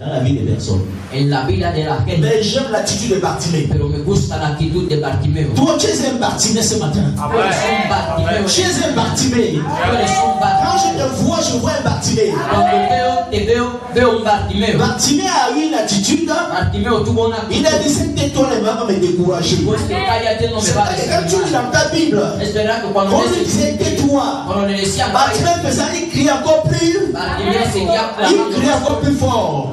dans la vie des personnes. en la vida de la gente. Mais j'aime l'attitude de Bartimée. Pero me gusta la actitud de Bartimeo. Toi, tu es un Bartimée ce matin. Tú eres un Bartimeo. Tu es un Bartimée. Tú eres un Bartimeo. Quand je vois un Bartimée. Cuando veo un Bartimeo. Bartimée a eu une attitude. Bartimeo tuvo una actitud. Il a dit, c'est toi les mains me décourager. Pues que cállate, no me C'est va a pas que quand tu lis dans ta Bible, Es verdad que cuando on lui disait tais-toi. le decían, Bartimée faisait, il crie encore plus. Bartimeo seguía Il crie clamando. encore plus fort.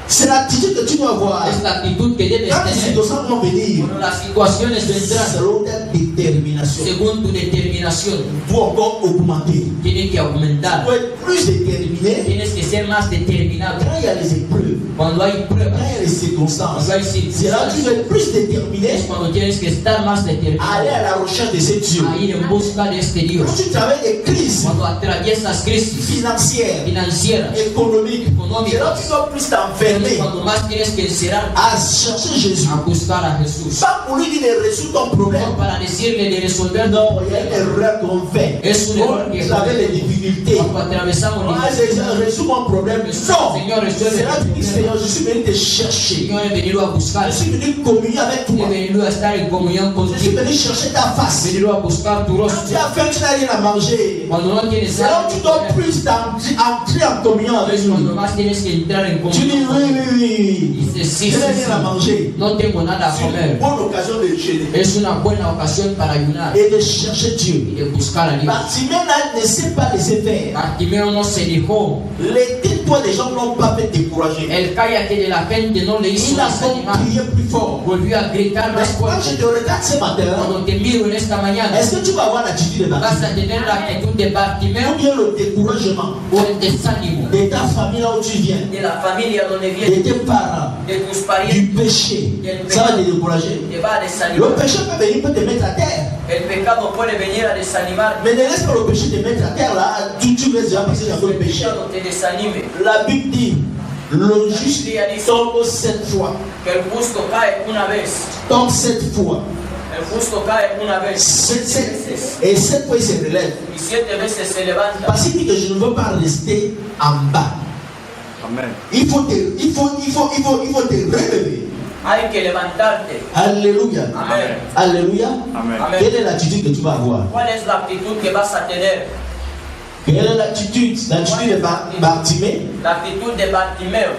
C'est l'attitude que tu dois avoir. Es la actitud que debes Quand les tener. situations vont venir, Cuando las situaciones vendrán selon ta détermination, según tu determinación, tu dois encore augmenter. tienes que Tu aumentar. dois être plus déterminé Tienes que ser más determinado. quand il y a les épreuves, Cuando hay quand pruebas, il y a les circonstances. cuando hay C'est là que tu dois circunstancias, être plus déterminé es cuando tienes que estar más à aller determinado à la recherche de ces dieux. a ir en busca de este Quand Dios. tu travailles des crises Cuando atraviesas crisis financières, financieras, économiques, c'est là que tu dois plus es t'enfermer cuando más tienes que encerrar à chercher Jésus. a buscar a Jesús. Pas pour lui dire de résoudre ton problème. No para decirle de resolver Non, il y a une erreur qu'on fait. Es un error que Vous avez des difficultés. cuando atravesamos Ah, je résous mon problème. Non, Señor, c'est là que tu dis, Seigneur, je suis venu te chercher. Señor, he venido a buscar, Je suis venu communier avec he toi. venido a estar en comunión Je suis contigo, venu chercher ta he face. venido a buscar tu Quand rostro. tu as faim, tu n'as rien à manger. Cuando no tienes C'est là où tu dois hambre, plus entrer en communion avec es lui. cuando más tienes que entrar en Tu dis comunión. oui. Dices, sí, Je sí, n'ai rien à sí, manger. no tengo nada a C'est une comer. bonne occasion de jeûner Es una buena ocasión para ayunar et de chercher Dieu. y de buscar a Dios. Bartimée ne s'est pas laissé faire. Bartimeo no se dejó. Les tais-toi des gens n'ont pas fait décourager. El cállate de la gente no le hizo Il a donc desanimar. prié plus fort. Volvió a gritar Mais más quand fuerte. je te regarde ce matin, Cuando te miro en esta mañana, est-ce que tu vas avoir l'attitude de vas Bartimée a tener la actitud de Bartimeo ou bien le découragement o el desánimo de ta famille là où tu viens, de la familia donde de vienes, tes parents, de tus du parientes, péché? Ça va te décourager. te va a Le desanimar. péché peut venir pour te mettre à terre. El pecado puede venir a desanimar, Mais ne laisse pas le péché te mettre à terre là. Tu vas déjà passer dans le el péché. pecado te desanime. La Bible dit le juste tombe 7 fois. Que el justo cae una vez, Tombe 7 fois. el justo cae una vez, 7 veces, Et 7 fois il se relève. y 7 veces se levanta. Parce qu'il dit que je ne veux pas rester en bas. Amen. Il faut te relever. Hay que levantarte. Alléluia. Amén. Alléluia. Amen. Amén. Quelle est l'attitude que tu vas avoir? ¿Cuál es la actitud que vas a tener? Quelle est l'attitude? L'attitude de Bartimée. La actitud de Bartimeo.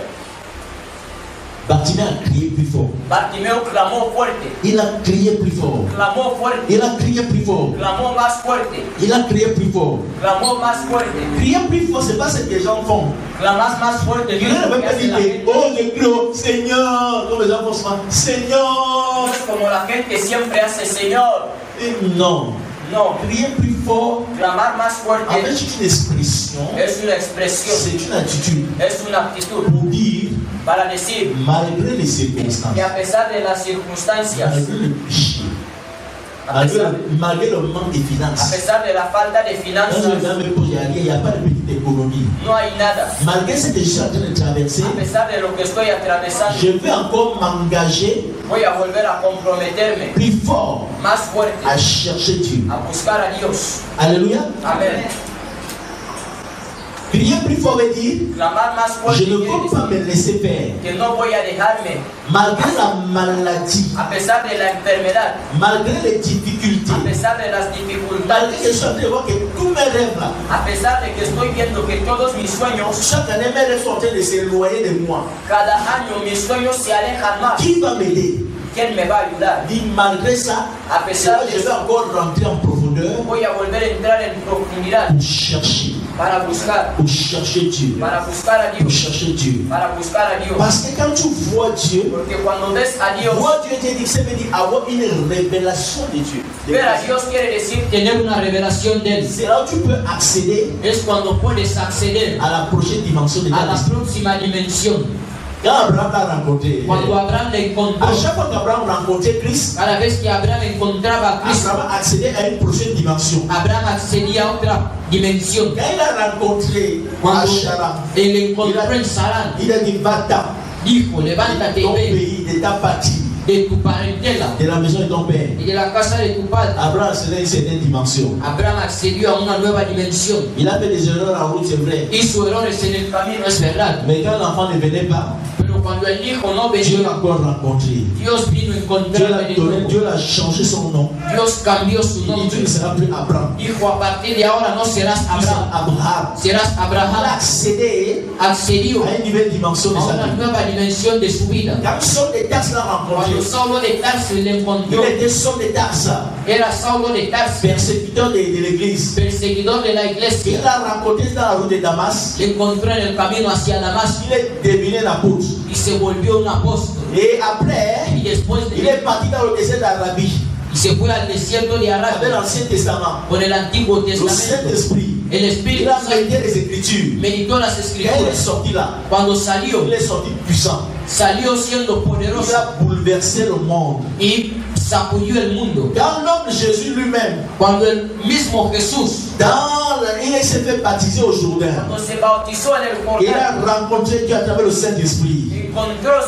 Bartimée a crié plus fort. Bartimeo clamó fuerte, Il a crié plus fort. clamó fuerte, Il a crié plus fort. clamó más fuerte, Il a crié plus fort. clamó más fuerte. Crier plus fort, c'est pas ce que les gens font. Clamas más fuerte. Il ne veut pas dire que, oh, je crie, oh, Seigneur, comme les gens font souvent, No Seigneur. es como la gente siempre hace, Señor. Et non. No, Crier plus fort, clamar más fuerte avec une expression, es una expresión, c'est une attitude es una actitud pour dire, para decir malgré les circonstances, que a pesar de las circunstancias, malgré le péché, a pesar, malgré le manque de a finances, pesar de la falta de quand finanzas, je viens me poser il n'y a pas de petite économie. no hay nada. Malgré ce que je suis en train de traverser, A pesar de lo que estoy atravesando, je vais encore m'engager voy a volver a comprometerme plus fort más fuerte à chercher Dieu. a buscar a Dios. Alléluia. Amén. Crier plus fort veut dire, Clamar más fuerte je ne quiere peux pas decir me laisser faire. que no voy a dejarme, Malgré la maladie, a pesar de la enfermedad, malgré les difficultés, a pesar de las malgré dificultades, que je suis en train de voir que tous mes rêves là, a pesar de que estoy viendo que todos mis sueños, chaque année mes rêves sont en train de s'éloigner de moi. cada año mis sueños se alejan más. Qui va m'aider? ¿Quién me va a ayudar? Dit malgré ça, A pesar de je vais eso, encore rentrer en profondeur voy a volver a entrar en profundidad pour chercher Dieu. para buscar a Pour Dios, chercher Dieu. para buscar a Dios. Parce que quand tu vois Dieu, Porque cuando ves a Dios, voir Dieu, ça veut dire avoir une révélation de Dieu. ver a Dios quiere decir tener una revelación de Él. C'est là où tu peux accéder Es cuando puedes acceder à la prochaine dimension de a la Dieu. próxima dimensión. Quand Abraham l'a rencontré, Cuando Abraham le à encontró, chaque fois qu'Abraham rencontrait Christ, cada vez que Abraham encontraba a Cristo, Abraham accédait à une prochaine dimension. Abraham accedía a otra dimensión. Quand il a rencontré Cuando Acharam, él encontró en Sarán, il a dit va-t'en dijo, de levántate y ton ve pays, de ta patrie, de tu parentela de la maison de ton père. y de la casa de tu padre. Abraham accédait à une certaine dimension. Abraham accedió a una nueva dimensión. Il a fait des erreurs en route, c'est vrai. Hizo errores en el camino, es verdad. Mais quand l'enfant ne venait pas, Pero cuando el hijo no Dieu venía, l'a encore rencontré. Dios vino a encontrarle de nuevo. Dieu l'a changé son nom. Dios cambió su Il dit, tu nombre. ne seras plus Abraham. Dijo, a partir de ahora no serás Tu seras Abraham, Abraham. serás Il a Abraham. accédé Accedió à une nouvelle dimension de a sa una vie. nueva dimensión de su vida. Quand Saul de Tarse l'a rencontré, Cuando Saulo de Tarso le encontró, il était Saul de Tarse, era Saulo de Tarso, persécuteur de l'église. perseguidor de la Il iglesia. l'a rencontré dans la route de Damas. Le encontró en el camino hacia Damasco Il est devenu l'apôtre. y se volvió un apóstol. Et après, Y después il de est parti dans le désert d'Arabie y se fue al desierto de avec Arabia l'Ancien Testament. con el Antiguo Le Testamento. Saint-Esprit. El Il Espíritu a Santo médité les Écritures. meditó las Quand il est escrituras. sorti là, Cuando salió, il est sorti puissant. salió siendo Il poderoso a bouleversé le monde. y sacudió el mundo. Quand l'homme Jésus lui-même, Cuando el mismo Jesús il s'est fait baptiser au Jourdain, cuando se bautizó en el il Jordán, a rencontré Dieu à travers le Saint-Esprit.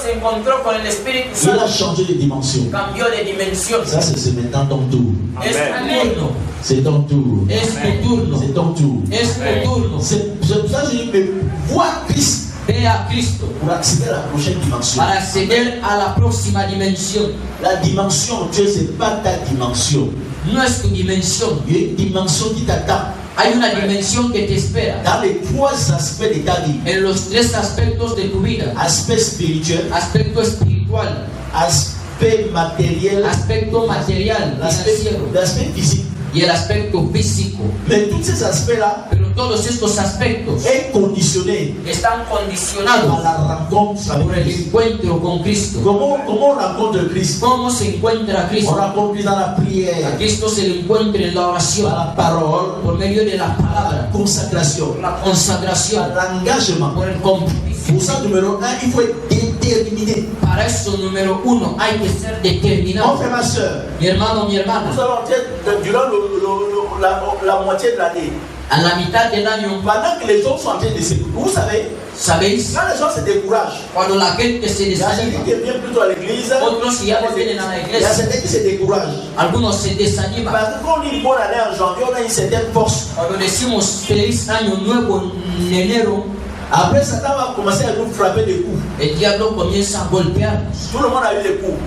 se encontró con el Espíritu Il a Santo, changé de dimension. cambió de dimensión. Ça, c'est maintenant ton tour. Es tu turno, C'est ton tour. es tu turno, C'est ton tour. es tu turno. C'est pour ça que je dis, mais voir Christ Ve a Cristo pour accéder à la prochaine dimension. para acceder a la próxima dimensión. La dimension de Dieu, ce n'est pas ta dimension. No es tu dimensión, Il y a une dimension qui t'attend hay una dimensión que te espera dans les trois aspects de ta vie. en los tres aspectos de tu vida: Aspect spirituel, aspecto espiritual, aspect matériel, aspecto material, financiero l'aspect physique. y el aspecto físico. Mais tous ces aspects-là Pero todos estos aspectos est conditionné están à condicionados la rencontre por avec el Christ. encuentro con Cristo. Comment on rencontre Christ? ¿Cómo se encuentra On Cristo? rencontre Christ dans la A prière, Cristo se le encuentra en la oración, dans la parole, por medio de la dans palabra, la consacration, por la dans consagración, l'engagement. por el compromiso. Pour ça, numéro 1, il faut être déterminé. Para eso, número uno, hay que ser Mon determinado. frère, ma soeur, Mi hermano, mi hermana, nous allons entrer durant la moitié de l'année. a la mitad del año, Pendant que les gens sont en train de se... Vous savez, ¿sabéis? quand les gens se découragent, Cuando la gente se il y a certains desanima, qui viennent plutôt à l'église, otros ya no vienen a la il y a iglesia, certains qui se découragent. algunos se desaniman. Parce que quand on dit une bonne année en janvier, on a une certaine force. Cuando decimos feliz año nuevo en enero, Après, Satan va commencer à nous frapper des coups. el diablo comienza a golpearnos. Tout le monde a eu des coups.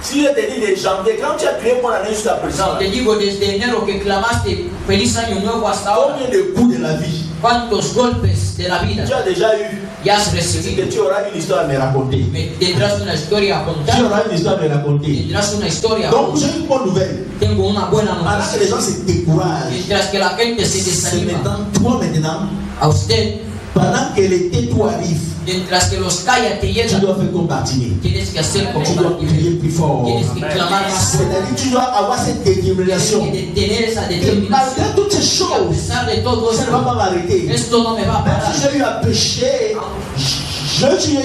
Si je te dis de janvier, quand tu as crié bonne année jusqu'à présent, Te digo desde enero que clamaste feliz año nuevo hasta ahora, combien de coups de la vie ¿cuántos golpes de la vida tu as déjà eu? ya has C'est que recibido? tu auras une histoire à me raconter. Tendrás una historia a Tu contar, auras une histoire à me raconter. tendrás una historia a Donc, contar. j'ai une bonne nouvelle. Tengo una buena Pendant que les noticia. gens se découragent, Mientras que la gente se c'est desanima, maintenant, toi maintenant, a usted, pendant que l'été toi arrive, mientras que los calla te tu llegan, dois faire comme Bartimée. tienes que hacer como Tu dois crier Bartimeo. plus fort. Tienes que clamar más fuerte. C'est-à-dire que tu dois avoir cette détermination. Tienes que tener esa Que determinación. malgré toutes ces Y a choses, pesar de todo ça ne va esto, pas m'arrêter. esto no me va a Même parar. si j'ai eu à pécher,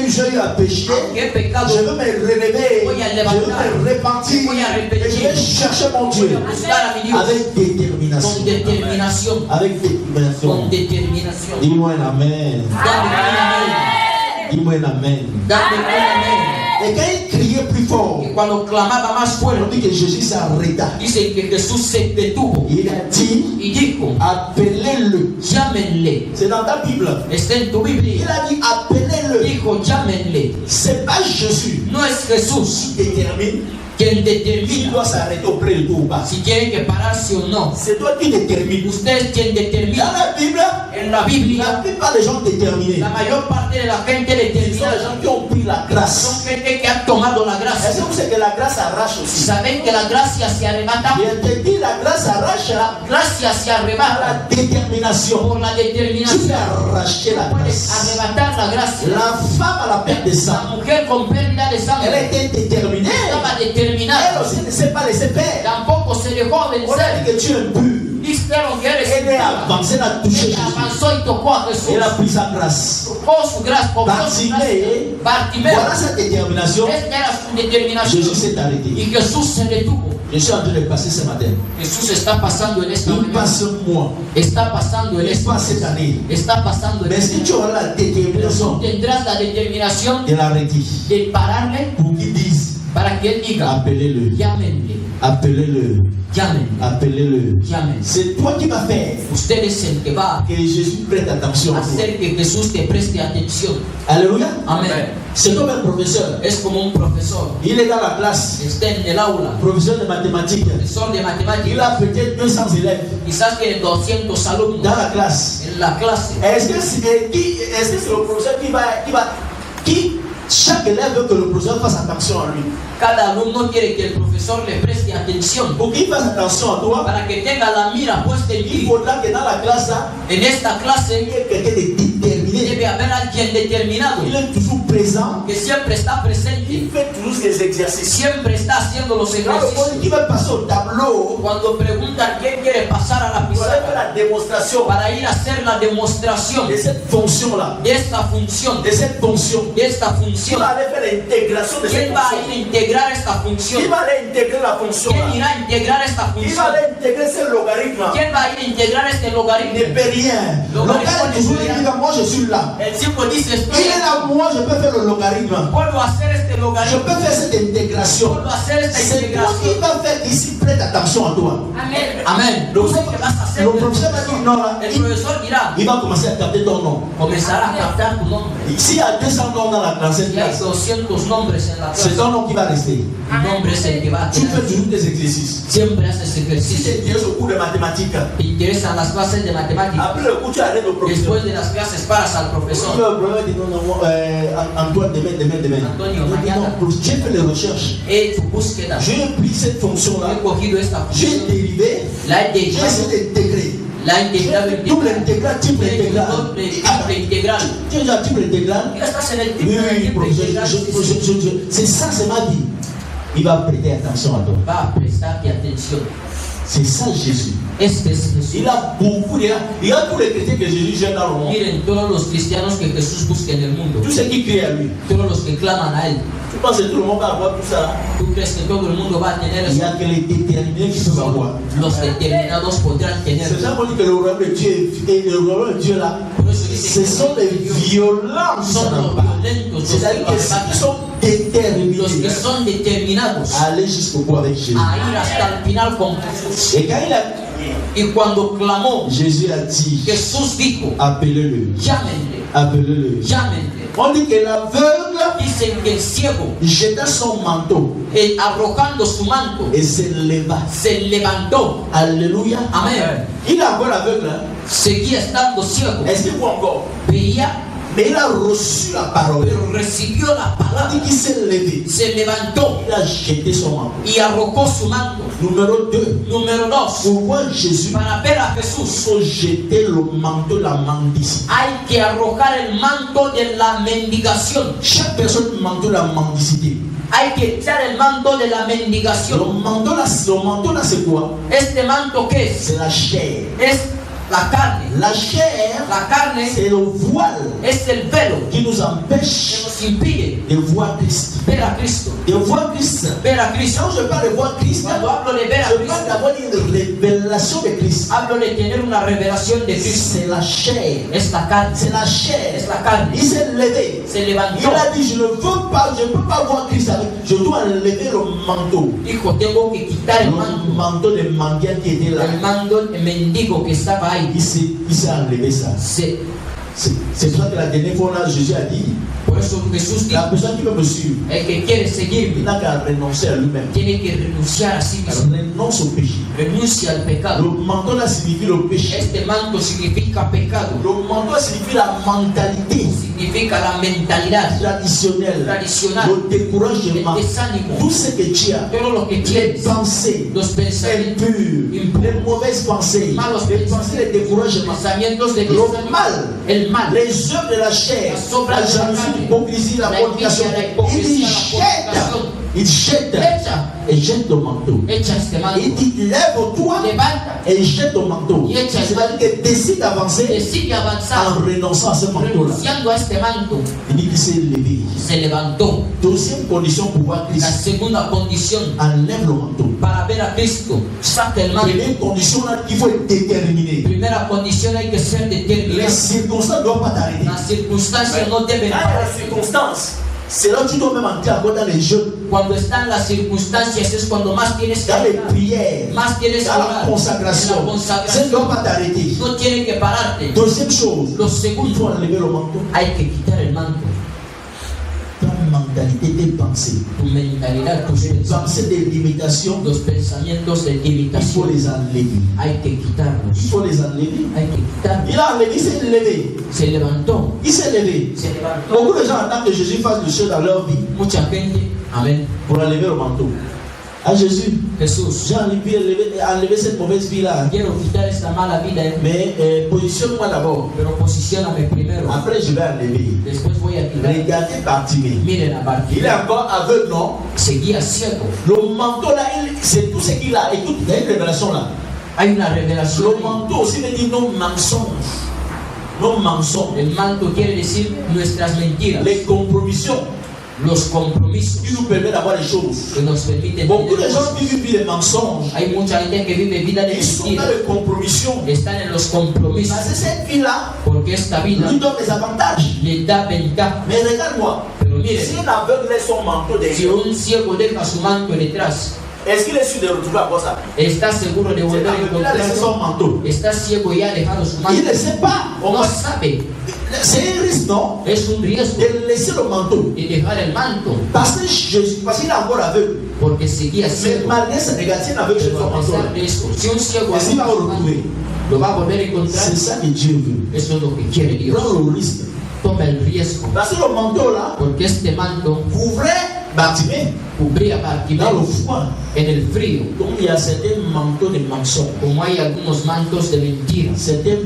j'ai eu à pécher, Aunque he pecado, je veux me relever, voy a je levantar, veux me repentir, voy a arrepentir, et je vais chercher mon voy Dieu a buscar a mi Dios avec détermination. con determinación. Avec détermination. Con determinación. Dis-moi un amen. Dame un amén. Dis-moi un amen. Dame un amén. Et quand il criait plus fort, Y cuando clamaba más on fuerte, dit que Jésus s'arrêta. dice que Jesús se detuvo Il a dit, y dijo, appelez-le. llámenle. C'est dans ta Bible. Está en tu Il Biblia. a dit, appelez-le. Dijo, llámenle. C'est pas Jésus No es Jesús qui détermine quien qui determina doit s'arrêter auprès de toi ou pas. si tiene que pararse o no. C'est toi qui détermines. Usted es quien Dans determina. la Bible, En la la Biblia, plupart des gens déterminés, la mayor parte de la gente ce sont les determinada gens qui ont pris la son grâce. gente que ha tomado la Est-ce gracia. que vous savez que la grâce arrache Si aussi? saben que la gracia se arrebata, Je te dis, la grâce arrache la gracia se à arrebata la détermination. por la Tu peux determinación. arracher la Puedes grâce. arrebatar la gracia. La femme à la perte de La sang, mujer con pérdida de elle sangre était déterminée. estaba Elle determinada. aussi ne s'est pas laissée faire. Tampoco se dejó On a vencer. dit que tu es impur. Dijeron que eres Elle est impura. avancée, elle a touché Ella Jésus. avanzó y tocó a Jesús. Elle a pris sa grâce. Tocó su gracia. Tocó su gracia. Bartimeo. Voilà sa détermination. Esta era su determinación. Jésus s'est arrêté. Y Jesús se detuvo. Je suis en train de passer ce matin. Jesús está pasando en esta Il mañana. passe un mois. Está pasando en Il esta passe cette année. Está pasando en Mais est-ce que tu esta. auras la détermination Tendrás la determinación de l'arrêter de pararle pour qu'ils disent para Appelez-le. Appelez-le. Appelez-le. C'est toi qui vas faire que Jésus prête attention à toi. Alléluia. Amen. C'est comme un professeur. Es como un profesor. Il est dans la classe. Está en el aula. Professeur de mathématiques. Profesor de Il matemáticas. a peut-être 200 élèves Quizás tiene 200 alumnos dans la classe. en la clase. Est-ce que c'est le professeur qui Chaque élève veut que le professeur fasse attention à lui. Cada alumno quiere que el profesor le preste atención. Pour qu'il fasse attention à toi, Para que tenga la mira puesta en il ti. faudra que dans la classe, En esta il clase y ait quelqu'un de déterminé. debe haber alguien determinado Il est toujours présent. que siempre está presente, il fait toujours des exercices. siempre está haciendo los Quand le monde ejercicios. qui va passer au tableau, Cuando preguntan quién quiere pasar a la Pour aller faire pizarra la démonstration para ir a hacer la demostración de cette fonction-là, de esta función, de cette fonction, de esta qui función, va aller faire l'intégration de cette ¿quién va a fonction? ir a integrar esta Qui función? va aller intégrer la fonction-là? ¿Quién irá a integrar esta Qui va función? aller intégrer ce logarithme? ¿Quién va a ir a integrar este il ne logaritmo? peut rien. Le gars est toujours dit, moi je suis là. El tipo dice, Il estoy est là, moi je peux faire le logarithme. puedo hacer este Je logaritmo, peux faire cette intégration. puedo hacer esta C'est toi qui integración. vas faire ici, prête attention à toi. Amén. Le Tú sé que vas a hacer. le professeur va dire non là, El profesor dirá, il va commencer à capter ton nom. comenzará a captar tu nombre. S'il y a 200 noms dans la classe, Si hay 200 nombres en la c'est clase, ton nom qui va rester. tu nombre es el que va a Tu quedar. fais toujours des exercices. Siempre haces Si ejercicio. tu intéresse au cours de mathématiques, Te interesan las clases de matemáticas. après le cours, tu arrêtes au professeur. Después de las clases paras al Il profesor. va vraiment dire non, non, Antoine, demain. Antonio, Il dit, mañana. non, j'ai fait les recherches. He hecho búsqueda. J'ai pris cette fonction-là. He cogido esta J'ai función. dérivé. La he J'ai derivado. essayé d'intégrer. La he integrado. Double intégral, triple He hecho intégral. doble, triple integral. Tu es déjà triple intégral? Ya estás en el Oui, triple, oui, triple professeur, integral. c'est ça, c'est ma vie. Il va prêter attention à toi. Va a prestarte atención. C'est ça Jésus. Este es Jesús. Il a beaucoup, il y a tous les chrétiens que Jésus gère dans le monde. Miren, todos los cristianos que Jesús busca en el mundo, Tous ceux qui crient à lui. todos los que claman a Él, Tu penses que tout le monde va avoir tout ça? ¿tú crees que todo el mundo va a tener Il n'y eso? a que les déterminés qui peuvent avoir. Los determinados podrán tener C'est eso. ça qu'on dit que le royaume de Dieu et le royaume de Dieu là, Por eso dice ce que sont les violents qui s'en son los emparent. violentos, los C'est-à-dire que que lo ceux qui arrebatan, sont déterminés los que son determinados à aller jusqu'au bout avec Jésus. a ir hasta el final con Jesús. Et quand il a Y cuando clamó, Jésus a dit, Jesús dijo, appelez-le, llámenle, appelez-le. llámenle. On dit que l'aveugle Dicen que el ciego, jeta son manteau arrojando su manto, et se leva. se levantó. Alléluia. Amén. Il est encore aveugle. Hein? Seguía estando ciego. Est-ce qu'il voit encore? Veía, Mais il a reçu la parole. pero recibió la On palabra. dit qu'il s'est levé. Se levantó Il a jeté son manteau. y arrojó su manto. Numéro 2. Número 2. Pour voir Jésus, Para ver a il Jesús faut jeter le manteau de la mendicité. hay que arrojar el manto de la mendigación. Chaque personne manteau de la mendicité. Hay que echar el manto de la Le mendigación. manteau là, c'est quoi? Este manto, ¿qué es? C'est la chair. Es la carne. La chair, La carne c'est le voile es el velo qui nous que empêche nos impide de voir Christ. ver a Cristo. De voir Christ. Ver a Cristo. Quand je parle de voir Christ, Cuando hablo de ver a je parle Cristo, d'avoir une révélation de Christ. hablo de tener una revelación de Cristo. C'est la chair. Es la carne. C'est la chair. Es la carne. Il s'est levé. Se Il levantó. a dit, je ne peux pas voir Christ avec. Je dois lever le manteau. Dijo, tengo que quitar el manto. Le manteau de mendiant qui était là. El mando el mendigo que estaba ahí. Il s'est enlevé ça. C'est pour ça que la dernière fois là, Jésus a dit, Por eso Jesús la dijo, personne qui veut me suivre, el que quiere il seguirme n'a qu'à renoncer à lui-même. tiene que renunciar a sí mismo. Renonce au péché. Renuncia al pecado. Le manteau là signifie le péché. Este manto significa pecado. Le manteau signifie la mentalité Significa la mentalidad traditionnelle, tradicional. le découragement, El desánimo. tout ce que tu as, Todo lo que les tienes. pensées Los pensamientos impures, les mauvaises pensées, Malos les pensées de découragement, pensamientos de le desánimo. mal, El mal. les œuvres de la chair, Las obras la de la jalousie, carne, l'hypocrisie, la la fornication, envidia, la hipocresía, il jette et jette le manteau. Echa este manto. Il dit lève-toi Levanta. et jette ton manteau. Y echa el C'est-à-dire que décide d'avancer Decide avanzar. en renonçant à ce manteau-là. Renunciando a este manto. Il dit qu'il s'est levé. Se levantó. Deuxième condition pour voir La Christ, segunda condición enlève le manteau. para ver a Cristo. Saca el manto. Première condition là qu'il faut être déterminé. Primera condición hay que ser Les determinado. circonstances ne doivent pas t'arrêter. Las circunstancias no deben Quand il y a parar. la circonstance, c'est là où tu dois même entrer encore dans les jeux, Cuando están las circunstancias es cuando más tienes que dans les orar. prières, Más tienes que dans la orar. consacration. En la Ça ne consagración. doit pas t'arrêter. No tiene que pararte. Deuxième chose, Lo il faut segundo, enlever le manteau. hay que quitar el manto. Ta mentalité, tes pensées. Tu mentalidad, tus Tes pensées de limitation, los pensamientos de il faut limitación. les enlever. Hay que Il quitarlos. faut les enlever. Hay que quitarlos. Il a enlevé, il s'est levé. Se levantó. Il s'est levé. Se levantó. Beaucoup de gens attendent que Jésus fasse le choses dans leur vie Mucha gente, amén. pour enlever le manteau. À Jésus, Jesús, j'ai enlevé cette mauvaise vie-là. quiero quitar esta mala vida, Mais positionne-moi d'abord. pero posicióname primero. Après, je vais enlever. Después voy a quitar. Regardez Bartimée. Miren a Il est Bartimeo. encore aveugle, non? Seguía ciego. Le manteau là, c'est tout ce qu'il a. Écoute, il y a une révélation là. Hay una revelación. Le manteau aussi veut dire nos mensonges. Nos mensonges. El manto quiere decir nuestras mentiras, Les compromissions los compromisos qui nous permettent d'avoir des choses. que nos permiten Beaucoup de tener gens cosas. vivent une vie de mensonges. Hay mucha gente que vive vida de Ils sont dans mentiras, les compromissions. están en los compromisos, Parce que cette vie-là porque esta vida lui donne des avantages. le da ventaja. Mais regarde-moi. Pero Si miren, un aveugle laisse son manteau si derrière, un ciego deja su manto detrás, est-ce qu'il est sûr de retrouver à quoi ça? ¿está seguro de C'est volver a l'aveugle, il a laissé son encontrarlo? manteau. Está ciego y ha dejado su Il manto. ne sait pas. No sabe, C'est un risque, non? es un riesgo De laisser le manteau. de dejar el manto, Parce qu'il est encore aveugle. porque seguía Mais ciego. malgré sa négative avec son Pero a manteau. pesar de eso, si un ciego Est-ce qu'il va agarra le su manto, retrouver? lo va a volver a encontrar. C'est ça que Dieu veut. Eso es lo que quiere Dios. Prends le risque. Toma el riesgo, Parce que le manteau là porque este manto couvrait Bartimée cubría a dans le Bartimeo froid. en el frío, Donc il y a certains manteaux de mensonges, como hay algunos mantos de mentiras, certains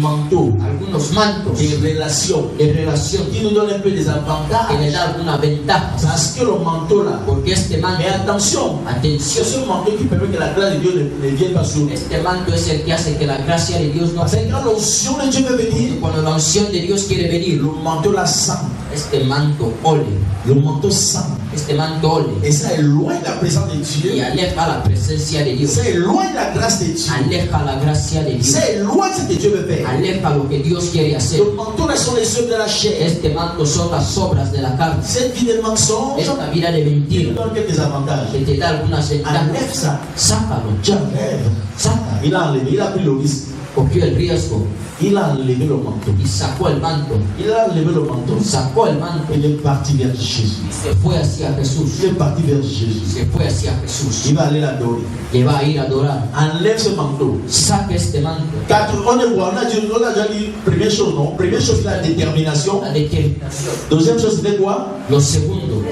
manteaux algunos mantos de relations de relación qui nous donnent un peu des que le avantages. da alguna ventaja, Parce que le manteau là, porque este manto, mais attention, c'est atención, ce manteau qui permet que la grâce de Dieu ne vienne pas sur nous. este manto es el que hace que la gracia de Dios no Parce que quand l'onction de Dieu veut venir, cuando la unción de Dios quiere venir, le manteau là sent. este manto ole, Le manteau sent. este manto ole Et ça est loin de la présence de Dieu. y aleja la presencia de Dios, Ça est loin de la grâce de Dieu. aleja la gracia de Dios, Ça est loin de ce que Dieu veut faire. aleja lo que Dios quiere hacer. Le manteau là sont les œuvres de la chair. Este manto son las obras de la carne. Cette vie de mensonge Esta vida de nous mentira donne quelques avantages. que te da algunas Enlève ventajas. ça. Sácalo, J'enlève. saca. Il a enlevé, il a pris le risque. Cogió el riesgo Il a enlevé le manteau. y sacó el manto. Il a enlevé le manteau. Sacó el manto Il est parti vers Jésus. y se fue hacia Jesús. Il est parti vers Jésus. Se fue hacia Jesús. Il va aller l'adorer. Le va a ir a adorar. Enlève ce manteau. Saque este manto. On a déjà dit première chose, non? Première chose, la détermination. La determinación. Deuxième chose, c'était quoi? Lo segundo,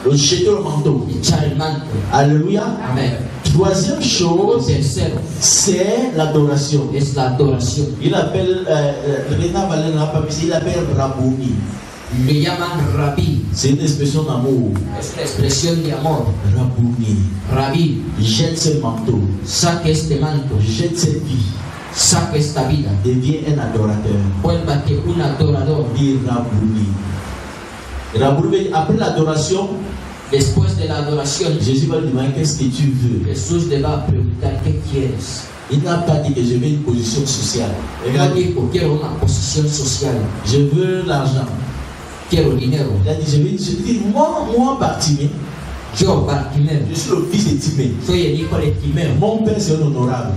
Le jeter le manteau. echar el manto. Alléluia. Amén. Troisième Lo chose, tercero c'est l'adoration. es la adoración. Il appelle, Réna Valère n'a pas mis, il appelle Rabouni. Le llaman rabí. C'est une expression d'amour. Es una expresión de amor. Rabouni. Rabí, Jette ce manteau. saque este manto. Jette cette vie. Saque esta vida. Deviens un adorateur. Vuélvate un adorador. Dit Rabouni. Rabouni, après l'adoration, Después de la adoración, Jésus va lui demander qu'est-ce que tu veux. Jesús le va a preguntar, ¿qué quieres? Il n'a pas dit que je veux une position sociale. No Regarde, dijo, quiero una posición social, je veux l'argent. quiero dinero. Il a dit, je dis, moi, Bartimée, Yo, Bartimeo, je suis le fils de Timée. soy el hijo de Timeo. Mon père, c'est un honorable.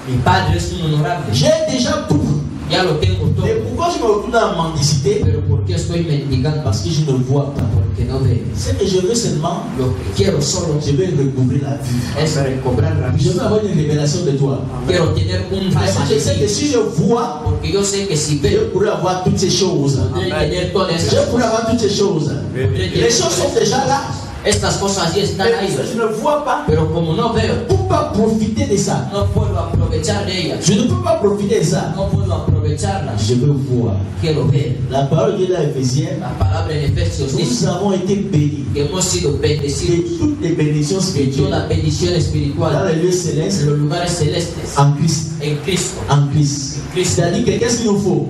Mi padre es un honorable. J'ai déjà tout. Ya lo tengo todo. Et pourquoi je me retrouve dans la mendicité? Pero ¿por qué estoy mendigando? Parce que je ne vois pas. Porque no veo. Ce que je veux seulement, Lo que quiero solo je veux recouvrir la vue. es recobrar la Je vista. veux avoir une révélation de toi. Quiero tener un Parce que je sais que rema. si je vois, Porque yo sé que si je veo, pourrais avoir toutes ces choses. podré tener todas Je estas pourrais cosas. avoir toutes ces choses. Les choses sont déjà là. Estas cosas ya están Mais ahí. je ne vois pas. Pero como no veo, Pour ne pas profiter de ça. no puedo aprovechar de ellas. Je ne peux pas profiter de ça. No puedo aprovecharlas. Je veux voir. Quiero ver. La parole de l'Éphésienne, La palabra en Efesios dice nous avons été bénis que hemos sido de bendecidos toutes les bénédictions de spirituelles toda bendición dans espiritual les lieux en célestes los lugares celestes en Christ. en Cristo. En Christ. Christ. C'est-à-dire que qu'est-ce qu'il nous faut?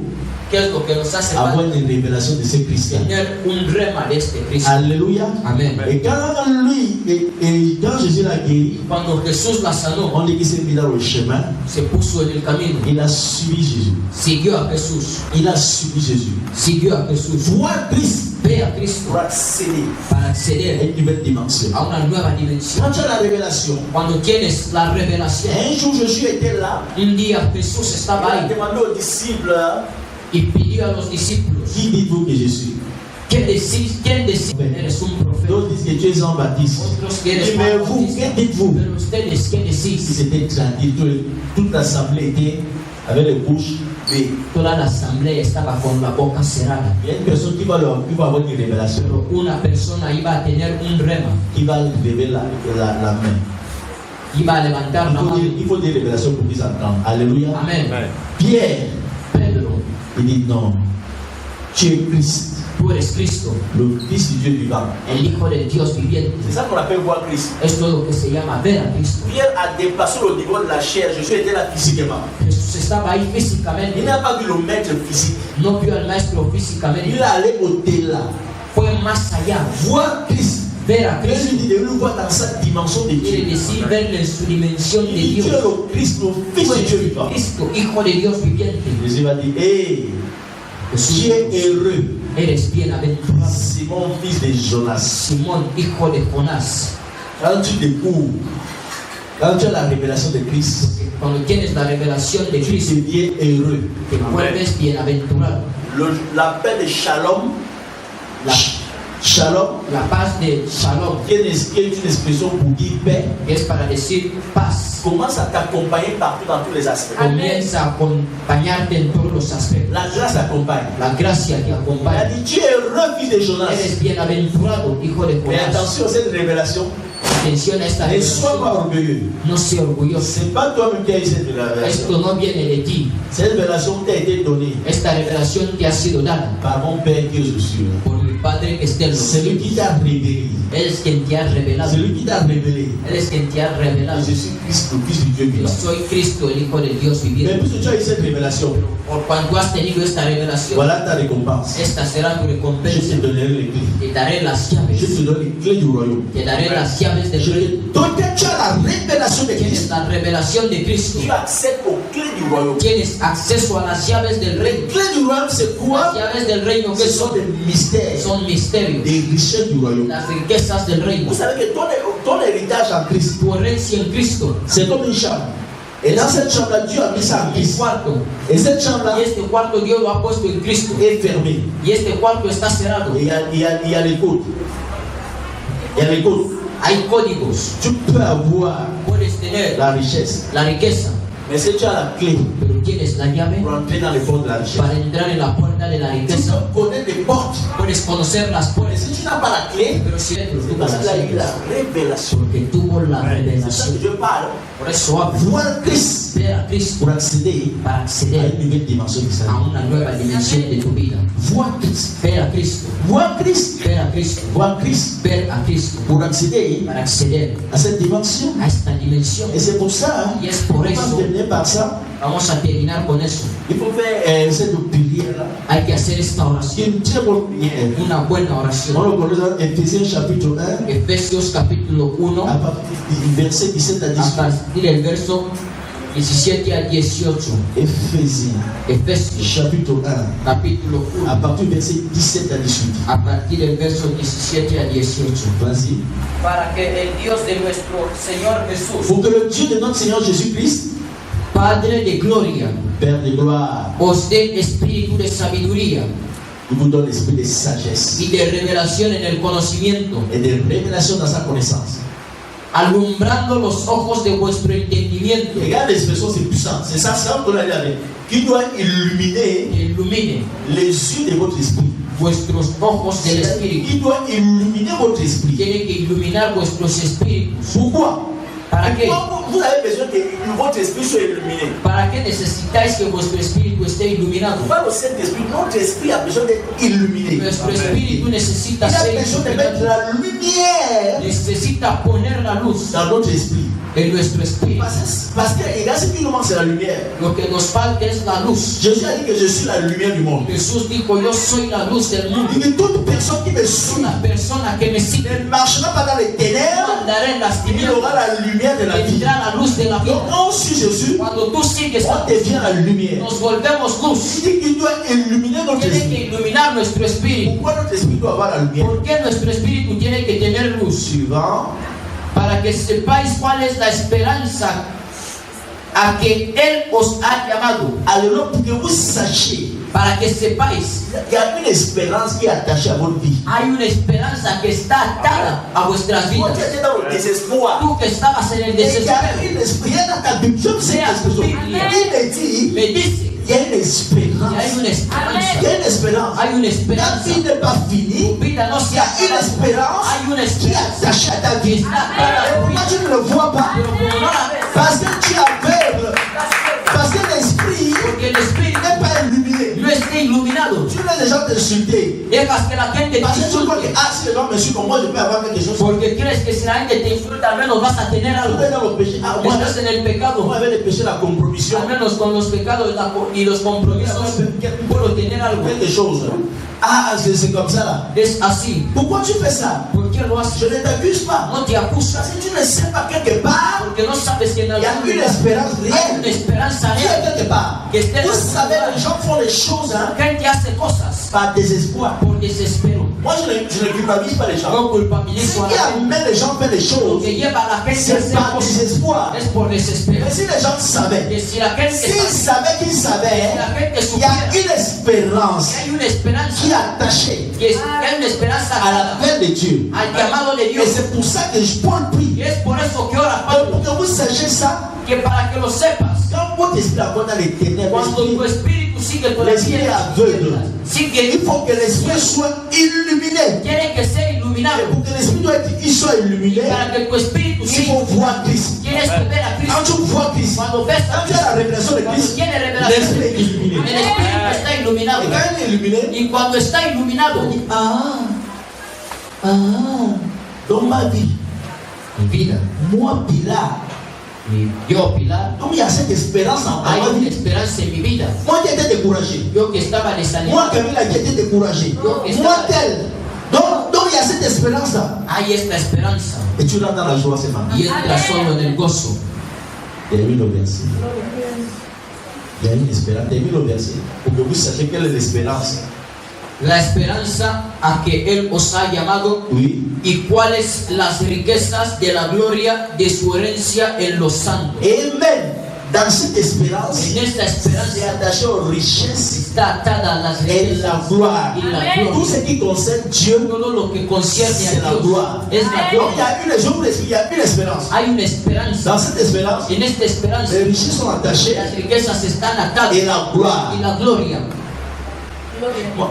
¿Qué es lo que nos hace avoir falta? une révélation de ce Christ. Tener un rema de este Cristo. Alléluia. Amen. Et quand Jésus l'a guéri, Cuando Jesús la sanó, on dit qu'il s'est mis dans le chemin. se puso en el camino. Il a suivi Jésus. Siguió a Jesús. Il a suivi Jésus. Siguió a Jesús. Voir Christ Ve a Cristo Pour accéder. para à acceder une nouvelle dimension. a una nueva dimensión. Quand tu as la révélation, Cuando tienes la revelación, un jour Jésus était là, un día Jesús Il estaba a ahí demandé aux disciples, y pidió a los discípulos: qui dites-vous que je suis? ¿quién decís eres un profeta? D'autres disent que tu es Jean-Baptiste. Otros que eres Mais Juan vous, Bautista. que dites-vous? Pero ustedes, ¿qué Si decís? c'était tranquille, toute l'assemblée était avec les bouches bées. Toda la asamblea estaba con la boca cerrada. Il y a une personne qui va avoir une révélation, Pero una persona iba a tener un rema, qui va lever la main. iba a levantar la mano. Il faut des révélations pour qu'ils entendent. Alléluia. Amén. Pierre, Pedro, il dit non, tu es Christ, tú eres Cristo, le Fils du Dieu vivant. el Hijo del Dios viviente. c'est ça qu'on appelle voir Christ. Esto es lo que se llama ver a Cristo. Pierre a dépassé le niveau de la chair. Jésus était là physiquement. Jesús estaba ahí físicamente. Il n'a pas vu le maître physique. No vio al maestro físicamente. Il est allé au-delà. Fue más allá. Voir Christ. Ver a Jésus Cristo dit de le voir dans sa dimension de quiere Dieu. decir verle en su dimensión de Il dit tu es Dios. le Christ, le Tú Fils du Dieu eres vivant. Cristo, Hijo de Dios viviente. Jésus va dire, hé, Jesús, tu es heureux, eres bienaventurado. Simon, fils de Jonas. Simón, hijo de Jonás. Quand tu découvres, quand tu as la révélation de Christ, Cuando tienes la revelación de tu Cristo, deviens heureux. te vuelves bienaventurado. La paix de Shalom, Shalom, La paz de Shalom, qui est une expression pour dire paix, que es para decir paz, commence à t'accompagner partout dans tous les aspects. comienza a acompañarte en todos los aspectos. La grâce t'accompagne. La gracia te il a acompaña. dit tu es heureux, fils de Jonas. Eres bienaventurado, hijo de Mais Jonás. attention à cette révélation, Atención a esta ne sois revelación. pas orgueilleux. No sea orgulloso. Ce n'est pas toi-même qui as eu cette révélation. Esto no viene de ti. Cette révélation t'a été donnée Esta revelación te ha sido dada par mon Père qui est aux cieux. por mi Padre que está en los C'est lui qui cielos. t'a révélé. Él es quien te ha revelado. C'est lui qui t'a révélé. Él es quien te ha revelado. Je suis Christ, le Fils du Dieu Yo vivant. soy Cristo, el Hijo del Dios Mais viviente. puisque tu as eu cette révélation, Por cuanto has tenido esta revelación, voilà ta récompense. esta será tu Je recompensa. te donnerai les clés. Te daré las Je llaves. te donne les clés du royaume. Te daré las llaves del Je reino. te donne, tu as la révélation de Tienes Christ. la revelación de Cristo. Tu accèdes aux clés du royaume. Tienes acceso a las llaves del Les reino. clés du royaume, c'est quoi? Las llaves del reino que Ce sont son, des mystères, son misterios. des richesses du royaume. Las riquezas del reino. Vous savez que ton héritage en Christ, Tu herencia en Cristo. c'est comme une chambre. Et dans cette chambre-là, Dieu a mis ça en El Christ. cuarto. Et cette chambre-là Y este cuarto Dios lo ha puesto en Cristo. est fermée. Y este cuarto está cerrado. Et il y a les côtes. Il y a les côtes. Hay códigos. Tu peux avoir Puedes tener la richesse. la riqueza, Mais si tu as la clé pero tienes la llave pour entrer dans les portes de la richesse, para entrar en la puerta de la tu riqueza. peux connaître les portes. Puedes conocer las Mais puertas, si tu n'as pas la clé, pero si tú Parce las qu'il a eu la llaves, révélation. porque tuvo la C'est ça revelación. que Dieu parle. Por eso hablo. voir Christ Ver a Cristo pour accéder para à acceder une nouvelle dimension de sa a vie. una nueva dimensión de tu vida. Voir Christ. Ver a Cristo, Voir Christ. ver a Cristo, Voir Christ ver a Cristo pour accéder para acceder à cette dimension. a esta dimensión. Et c'est pour ça, Y es por on va eso, terminer par ça. vamos a terminar con eso. Il faut faire cette prière-là. Hay que hacer esta C'est oración, une très bonne prière. una buena On oración. le connaît dans Éphésiens chapitre 1, Efesios capítulo 1, à partir du verset 17 à a 18. partir del verso 17 al 18. Éphésiens Efesios chapitre 1, capítulo à 1, partir du verset 17 à 18. a partir del verso 17 al 18. Vas-y. Para que el Dios de nuestro Señor Jesús, Pour que le Dieu de notre Seigneur Jésus-Christ, Padre de gloria, Père de gloire, os dé espíritu de sabiduría il vous donne l'esprit de sagesse y de revelación en el conocimiento, et de révélation dans sa connaissance. alumbrando los ojos de vuestro entendimiento, Regarde l'expression, c'est puissant. C'est ça, c'est un peu la avec. Qui doit illuminer que ilumine les yeux de votre esprit. vuestros ojos del espíritu. Il doit illuminer votre esprit. Tiene que iluminar vuestros espíritus. Pourquoi? ¿Para qué? Vous avez besoin que votre esprit soit illuminé. ¿Para qué necesitáis que vuestro espíritu esté iluminado? Pas le Saint-Esprit, notre esprit a besoin d'être illuminé. Nuestro espíritu necesita Il a ser besoin de mettre iluminado. la lumière Necesita poner la luz dans notre esprit. en nuestro espíritu. Parce que regarde ce qui nous manque, c'est la lumière. Lo que nos falta es la luz. Jésus a dit que je suis la lumière du monde. Jesús dijo, yo soy la luz del mundo. Il dit que toute personne qui me suit Una persona que me sigue ne marchera pas dans les no ténèbres, andará en las il tinieblas, aura la lumière de la vie. tendrá la luz de la Donc vida. quand on suit Jésus, Cuando tú sigues a on devient la lumière. nos volvemos luz. Il dit qu'il doit illuminer notre Tiene esprit. que iluminar nuestro espíritu. Pourquoi notre esprit doit avoir la lumière? ¿Por qué nuestro espíritu tiene que tener luz? Suivant, Para que sepáis cuál es la esperanza a que Él os ha llamado. alors pour que vous sachiez, Para que sepáis, il y a une espérance qui est attachée à votre vie. hay una esperanza que está atada a vuestras Quand vidas. tu étais dans le désespoir, Tú que estabas en el il y a desespero, une espérance dans ta Bible. Je ne sais pas ce que c'est. Il me dit, me dice, il y a une y hay espérance. una Il y esperanza. a une espérance. Hay una Ta esperanza. vie n'est pas Tu finie. vida no Il se y a ha une acabado. espérance Hay una qui est esperanza attachée à ta que vie. está atada a Et tu pourquoi vida. tu ne le vois pas? Pero como no la ves, Parce que tu es aveugle. Parce que l'esprit porque el espíritu n'est pas illuminé. no está iluminado. Tu laisses les gens t'insulter. Dejas que la gente te Parce que tu crois que insulte. si les gens m'insultent, moi je peux avoir quelque chose. Porque crees que si la gente te insulta, al menos vas a tener Tu algo. es dans le péché. Moi, Estás en el pecado. moi avec le péché, la compromission. Al menos con los pecados y los compromisos puedo tener algo. Quelque chose. C'est comme ça là. Es así. Pourquoi tu fais ça? ¿Por qué lo haces? Je ne t'accuse pas. No te acusas. Parce que tu ne sais pas quelque part, Porque no sabes que en il y a algún une lugar espérance hay una réelle. esperanza Qui est real. quelque part. Que esté en Vous algún savez, lugar. les gens font les choses La gente hace cosas par désespoir. por desespero. Moi, je ne culpabilise pas les gens. No culpabilizo Ce a qui la gente. amène les gens à faire les Lo choses, que lleva a la gente a c'est hacer par cosas désespoir. es por desespero. Mais si les gens savaient, Que si la gente s'ils sabe, savaient qu'ils savaient, si la gente il y a supiera une espérance que hay una esperanza, qui est attachée que hay una esperanza à la paix de Dieu. al llamado de Et Dios. c'est pour ça que Paul prie. Y es por eso que ora Donc, Pablo, pour que vous sachiez ça, que para que lo sepas, quand votre esprit abonde dans les ténèbres, cuando tu espíritu sigue por las l'esprit est tinieblas, aveugle. Il sigue, faut que l'esprit soit illuminé. tiene que ser Et iluminado. pour que l'esprit il soit illuminé, Para que tu espíritu il siga, faut voir Christ. tienes que ver a Quand Cristo. tu vois Christ, Cuando ves quand a tu as la Cristo, révélation de cuando Christ, tiene revelación, l'esprit est illuminé. el espíritu está iluminado. Et quand il est illuminé, Y cuando está iluminado, dans ma vie, mi vida, moi, Pilar, yo Pilar, donc il y a cette espérance en hay ma una vie. esperanza en mi vida. Moi qui étais découragé, Yo que estaba moi desanimado, Camila qui était découragé, Yo que moi estaba- tel. Donc il y a cette espérance là. hay esta esperanza Et tu rentres dans la joie, c'est pas. y entra solo en el gozo. Il y a eu le verset. Il y a une espérance. Il y a eu le verset. Pour que vous sachiez quelle est l'espérance. La esperanza a que Él os ha llamado Oui. y cuáles las riquezas de la gloria de su herencia en los santos. Amen. Dans cette espérance, En esta c'est esperanza attaché aux richesses está atada a las et la riquezas gloire. y la Tout ce gloria. qui concerne Dieu, Todo lo que concierne c'est a la Dios gloire. es la Donc il y gloria. a une, je vous l'explique, il y a une espérance. Hay una esperanza. Dans cette espérance, En esta esperanza les richesses sont attachées las riquezas están atadas et la gloire. y la gloria. Moi,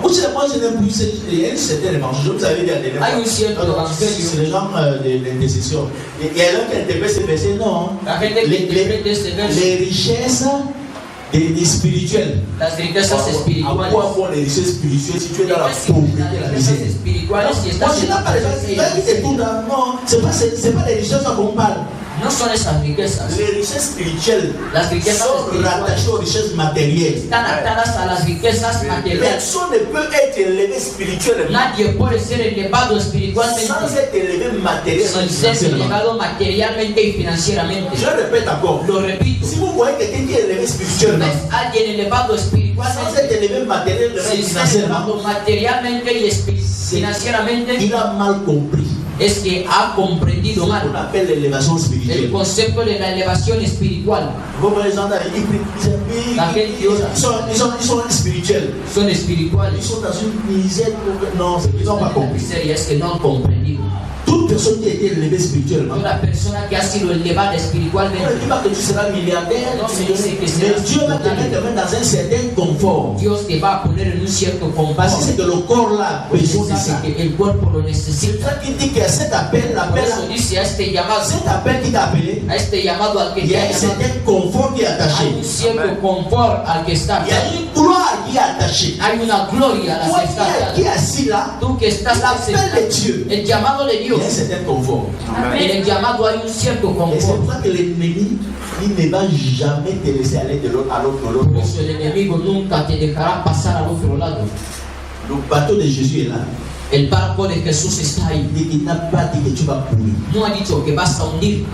je n'aime plus. Il y a une certaine évangile. Vous avez dit à des Hay un cierto c'est evangelio. les gens de l'intercession. Il y a l'un qui interprète ce verset, non. La gente que interpreta este verso, Les richesses des spirituelles. las riquezas À espirituales. quoi font les richesses spirituelles si tu es dans la pauvreté et la Las misère? riquezas espirituales y Moi, estás je en n'aime la pas les gens pobreza y qui te tournent là. Non, c'est pas les richesses qu'on parle. no son esas riquezas. Les richesses spirituelles Las riquezas sont espirituales rattachées aux richesses matérielles. están atadas a las riquezas materiales. Personne ne peut être élevé spirituellement Nadie puede ser elevado espiritualmente sans être élevé matériellement. sin ser elevado materialmente y financieramente. Je répète encore. Lo repito, Si vous voyez quelqu'un qui est élevé spirituellement, ves a alguien elevado sans espiritualmente, être élevé matériellement, sin ser financièrement, elevado materialmente y financieramente, il a mal compris es que ha ce comprendido mal qu'on appelle l'élévation el spirituelle. concepto de la elevación espiritual. Vous voyez les gens là, ils prient, La gente ora. ils sont spirituels. Son espirituales. Ils sont dans une misère. Non, ils n'ont pas La compris. miseria es que no han comprendido. Toute personne qui a été élevée spirituellement, Toda persona que ha sido elevada on ne espiritualmente, dit pas que tu seras milliardaire, Non, tu mais c'est que c'est mais la- Dieu va te mettre quand même dans un certain confort. Dios te va a poner en un cierto confort. Parce que c'est que le corps là a Porque besoin de ça. sabe que el cuerpo lo C'est necesita. ça qui dit que cet appel, Por l'appel, eso dice a este llamado, cet appel qui t'a appelé, a este llamado al que il y te a ha un llamado, certain confort qui est hay attaché. un cierto confort al que está. Il y a une gloire qui est attaché. Hay una gloria a Toi las estatas. qui es assis là, Tú que estás l'appel de Dieu, el llamado de il y a un Dios, certain confort. en el llamado hay un cierto Et c'est confort. pour ça que l'ennemi, il ne va jamais te laisser aller de l'autre à l'autre. Por eso el enemigo nunca te dejará pasar al otro lado. Le bateau de Jésus est là. El barco de Jesús está ahí. Il n'a pas dit que tu vas courir. No ha dicho que vas a hundir.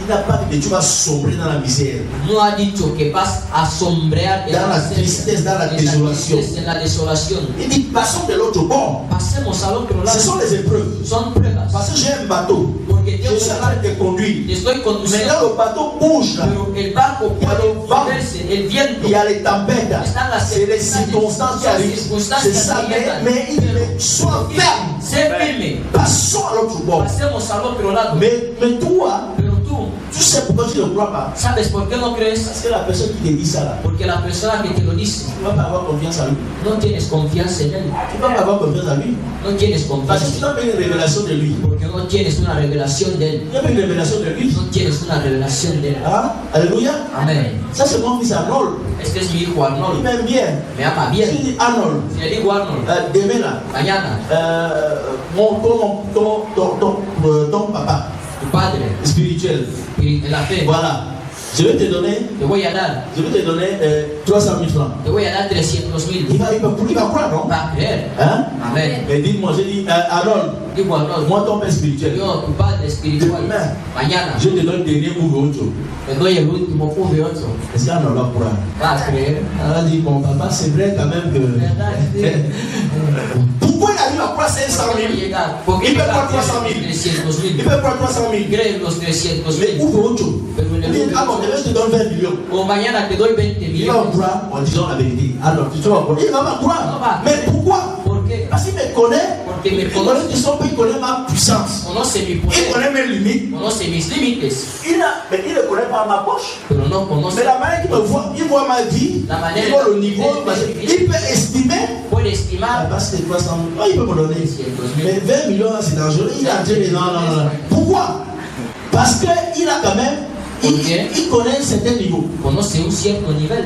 Il n'a pas dit que tu vas sombrer dans la misère. No ha dicho que vas a sombrear en Dans la miseria, tristesse, dans la en désolation. tristeza, en la desolación. Il dit passons de l'autre bord. Pasemos al otro lado. Ce sont les épreuves. Son pruebas. Parce que j'ai un bateau. Porque Je Dios suis en train de te conduire. te estoy conduciendo. Maintenant le bateau bouge là. Pero el barco puede moverse, el viento. Il y a les tempêtes. Están las C'est les circonstances qui arrivent. C'est ça, mais il dit sois ferme. Sé firme. Passons à l'autre bord. Pasemos al otro lado. Mais toi, Pero tú, tu sais pourquoi tu ne crois pas. ¿sabes por qué no crees? Parce que la personne qui te dit ça là, Porque la persona que te lo dice, tu ne vas pas avoir confiance en lui. no tienes confianza en él. Tu ne vas pas avoir confiance en lui. No tienes Parce confianza que tu n'as pas une révélation de lui. porque no tienes una revelación de él. Tu n'as pas une révélation de lui. No tienes una revelación de él. Ah, alléluia. Amén. Ça c'est mon fils Arnold. Este es mi hijo Il Arnold. m'aime bien. Me ama Je bien. dis Arnold, Si le digo Arnold, demain là, mañana, ton papa tu padre, spirituel, en la fe, voilà, je vais te donner te voy a dar 300 000 francs. Te voy a dar 300,000. Il va croire, non? Va a creer. Hein? Amén. Mais dites-moi, j'ai dit, Arnold, Digo Arnold, moi ton père spirituel, yo, tu padre espiritual, Demain. mañana je te donne le dernier ou l'autre. te doy el último V8. Est-ce qu'Arnold va croire? Va a creer. Elle a dit, bon papa, c'est vrai quand même que... ¿Verdad? Sí. Pourquoi il arrive à croire 500 ¿Por qué 000? no llega? ¿Por qué Il peut llega croire a 300 creer 000. 300,000? Il peut croire 300 000. Cree los Mais 300,000. ouvre autre chose. Pero en el Il dit, ah bon, demain je te donne 20 millions. O mañana te doy 20 Il va millones. croire en disant la vérité. Alors, tu vas croire. Il va pas croire. Non, va. Mais pourquoi? ¿Por qué? Parce qu'il me connaît. Porque me Il connaît conoce, que son pays, il connaît ma puissance. conoce mi Il poder, connaît mes limites. conoce mis límites, Mais il ne connaît pas ma poche. pero no conoce Mais la manière qu'il me voit, il voit ma vie. La manière Il voit le dont niveau. il Il peut estimer. puede Ah, estimar parce que 300 000. Oh, il peut me donner. 300,000. Mais 20 millions, c'est dangereux. Il a dit non, non, non. Pourquoi? Parce qu'il a quand même. Il connaît un certain niveau. Conoce un cierto nivel.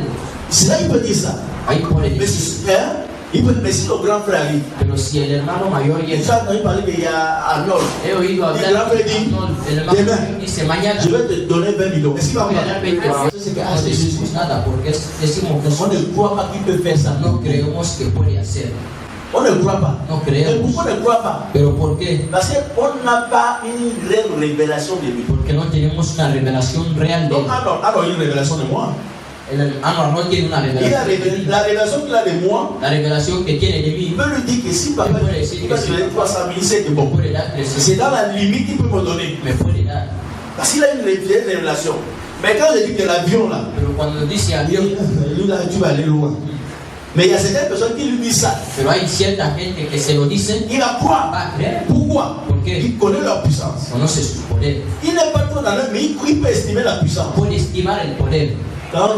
C'est là qu'il peut dire ça. Ahí puede Mais decir. si, hein, mais si le grand frère arrive, Pero si el hermano mayor il llega, a entendu parler qu'il y a Arnold. he oído El hablar gran frère dit, el hermano demain, mayor dice mañana je vais te donner 20 millions. Est-ce qu'il va voy a croire? dar 20 millones. C'est que, ah, No c'est Jésus. decimos nada porque decimos que On ne croit pas qu'il peut faire ça. no creemos que puede hacer. On ne croit pas. No Mais creemos. pourquoi on ne croit pas? Pero ¿por qué? Parce qu'on n'a pas une réelle révélation de lui. Porque no tenemos una revelación real de Donc, él. alors, il y a une révélation de moi. El hermano no tiene una Il a revelación. la révélation qu'il a de moi. La revelación que tiene de Il mí peut lui dire que si papa il va te donner 300 000, c'est me bon. puede dar C'est 300,000. dans la limite qu'il peut me donner. Me puede dar. Parce qu'il a une réelle révélation. Mais quand je dis que l'avion là, Pero cuando dice il avión, dit, lui là, tu vas aller loin. Mais il y a certaines personnes qui lui disent ça. pero hay cierta gente que se lo dicen, Il va croire. va a creer. Pourquoi? ¿Por qué? Il connaît leur puissance. Conoce su poder. Il n'est pas trop dans le mais il peut estimer la puissance. Puede estimar el poder. Quand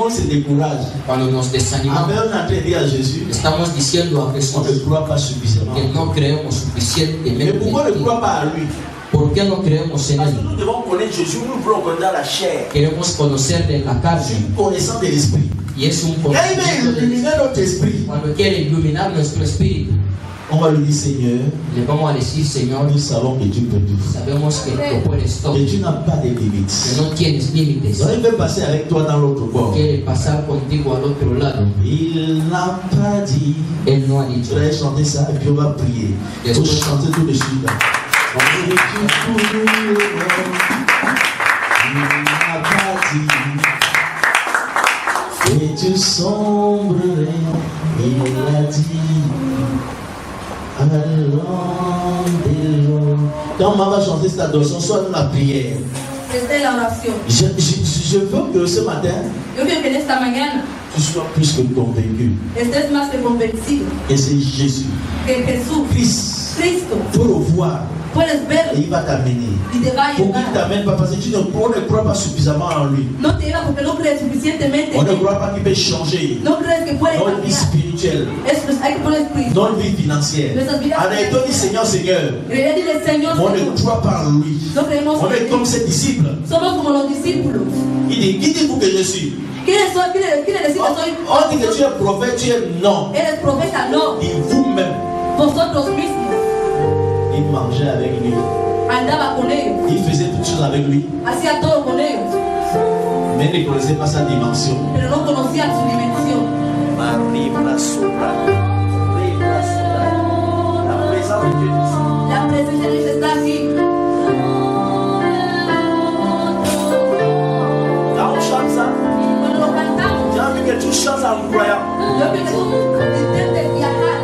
on se décourage, Cuando nos desanimamos, après on est en train de dire à Jésus, estamos diciendo a on Jesús ne croit pas suffisamment. que no creemos Mais suficientemente pourquoi on en ne ti. croit pas à lui? ¿Por qué no creemos en Parce que él? nous devons connaître Jésus, nous voulons connaître dans la chair. Queremos conocerle en la C'est carne une connaissance de l'esprit. y es un Quand il veut conocimiento de illuminer notre esprit, Cuando quiere iluminar nuestro espíritu, on va lui dire Seigneur, le vamos a decir, Señor, nous savons que tu peux tout. sabemos que lo puedes todo, Que tu n'as pas de que limites. no tienes límites. Donc il veut passer avec toi dans l'autre bord. Quiere pasar contigo al otro lado. Il n'a pas dit. Él no ha Tu dicho. vas chanter ça et puis on va prier. Il faut chanter tout de suite. On dit, tu pourrais, il n'a pas dit. Et tu sombrerais, il a dit. Allons de l'eau. Quand on va chanter cette adoration, soit dans la prière. Desde la oración. Je veux que ce matin, Yo quiero que en esta mañana tu sois plus que convaincu. estés más que convencido Et c'est Jésus, que Jesús, Christ, Cristo, pour le voir. puedes Et verlo il va t'amener. y te va a Pour qu'il ayudar. t'amène pas parce que tu ne crois pas suffisamment en lui. No te lleva porque no crees suficientemente. On en ne él. croit pas qu'il peut changer No crees que puede notre vie cambiar. spirituelle, Hay que poner Cristo. notre vie financière. En ayant dit Seigneur, Seigneur, Creer dile Señor, on ne Señor. croit pas en lui. No creemos On en est él. comme ses disciples. Somos como los discípulos. Il dit, qui dites-vous que je suis? On dit que tu es prophète, tu es non. Eres profeta, no. Et vous-même. Vosotros mismos. Il mangeait avec lui. Andaba con ellos. Il faisait toutes choses avec lui. Hacía todo con ellos. Mais il ne connaissait pas sa dimension. Pero no conocían su dimensión. La presencia de Dios está aquí. Cuando lo cantamos, yo creo que tú intentes viajar.